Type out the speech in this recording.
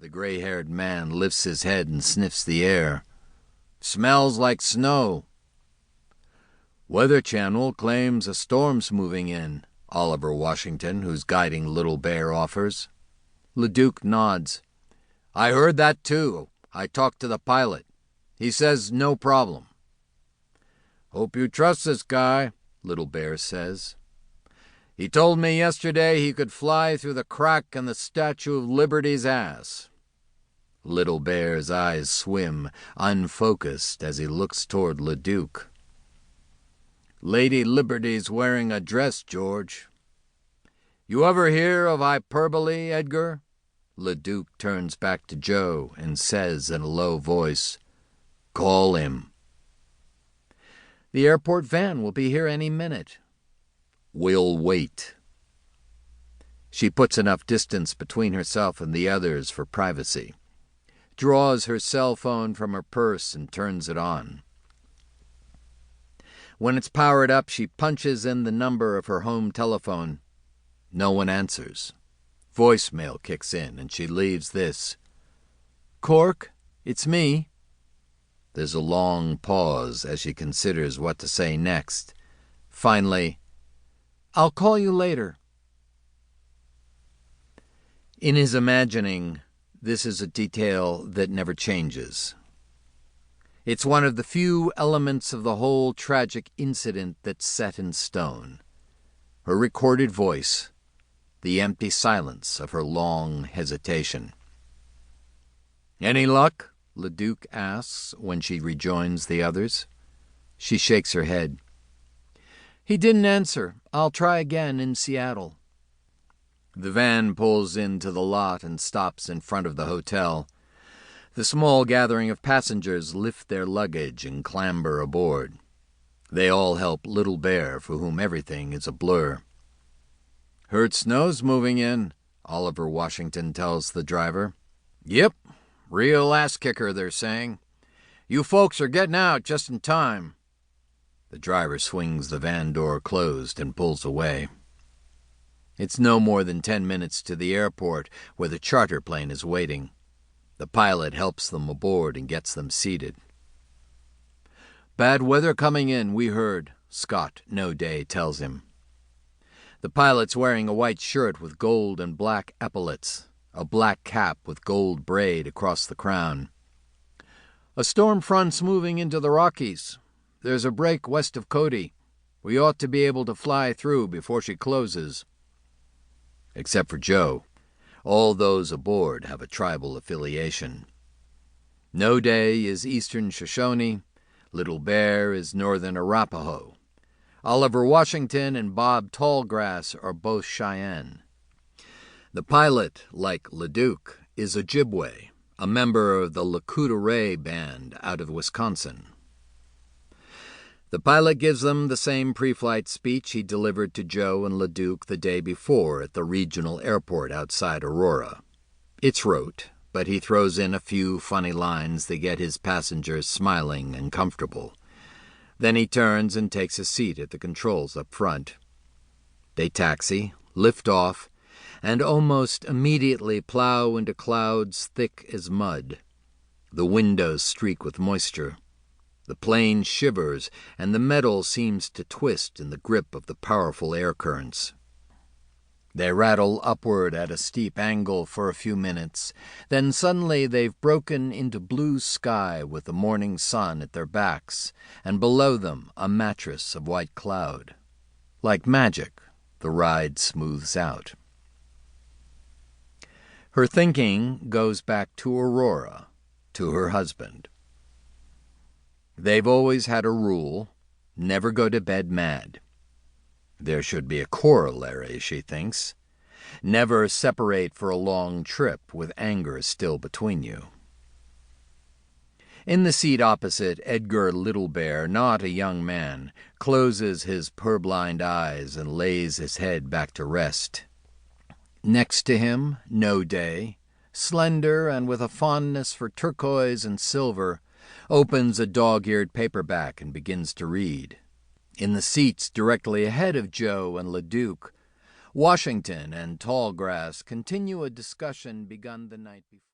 The gray-haired man lifts his head and sniffs the air. Smells like snow. Weather Channel claims a storm's moving in, Oliver Washington, who's guiding Little Bear, offers. Leduc nods. I heard that too. I talked to the pilot. He says no problem. Hope you trust this guy, Little Bear says. He told me yesterday he could fly through the crack in the Statue of Liberty's ass. Little Bear's eyes swim, unfocused, as he looks toward Leduc. Lady Liberty's wearing a dress, George. You ever hear of hyperbole, Edgar? Leduc turns back to Joe and says in a low voice, Call him. The airport van will be here any minute. We'll wait. She puts enough distance between herself and the others for privacy, draws her cell phone from her purse and turns it on. When it's powered up, she punches in the number of her home telephone. No one answers. Voicemail kicks in, and she leaves this. Cork, it's me. There's a long pause as she considers what to say next. Finally, I'll call you later. In his imagining, this is a detail that never changes. It's one of the few elements of the whole tragic incident that's set in stone. Her recorded voice, the empty silence of her long hesitation. Any luck? Leduc asks when she rejoins the others. She shakes her head. He didn't answer. I'll try again in Seattle. The van pulls into the lot and stops in front of the hotel. The small gathering of passengers lift their luggage and clamber aboard. They all help Little Bear, for whom everything is a blur. Heard snow's moving in, Oliver Washington tells the driver. Yep, real ass-kicker, they're saying. You folks are getting out just in time. The driver swings the van door closed and pulls away. It's no more than 10 minutes to the airport, where the charter plane is waiting. The pilot helps them aboard and gets them seated. Bad weather coming in, we heard, Scott No Day tells him. The pilot's wearing a white shirt with gold and black epaulets, a black cap with gold braid across the crown. A storm front's moving into the Rockies. There's a break west of Cody. We ought to be able to fly through before she closes. Except for Joe. All those aboard have a tribal affiliation. No Day is Eastern Shoshone. Little Bear is Northern Arapaho. Oliver Washington and Bob Tallgrass are both Cheyenne. The pilot, like Leduc, is Ojibwe, a member of the Lakota band out of Wisconsin. The pilot gives them the same pre-flight speech he delivered to Joe and Leduc the day before at the regional airport outside Aurora. It's rote, but he throws in a few funny lines that get his passengers smiling and comfortable. Then he turns and takes a seat at the controls up front. They taxi, lift off, and almost immediately plow into clouds thick as mud. The windows streak with moisture. The plane shivers, and the metal seems to twist in the grip of the powerful air currents. They rattle upward at a steep angle for a few minutes. Then suddenly they've broken into blue sky with the morning sun at their backs, and below them a mattress of white cloud. Like magic, the ride smooths out. Her thinking goes back to Aurora, to her husband. They've always had a rule, never go to bed mad. There should be a corollary, she thinks. Never separate for a long trip with anger still between you. In the seat opposite, Edgar Little Bear, not a young man, closes his purblind eyes and lays his head back to rest. Next to him, No Day, slender and with a fondness for turquoise and silver, opens a dog-eared paperback and begins to read. In the seats directly ahead of Joe and Leduc, Washington and Tallgrass continue a discussion begun the night before.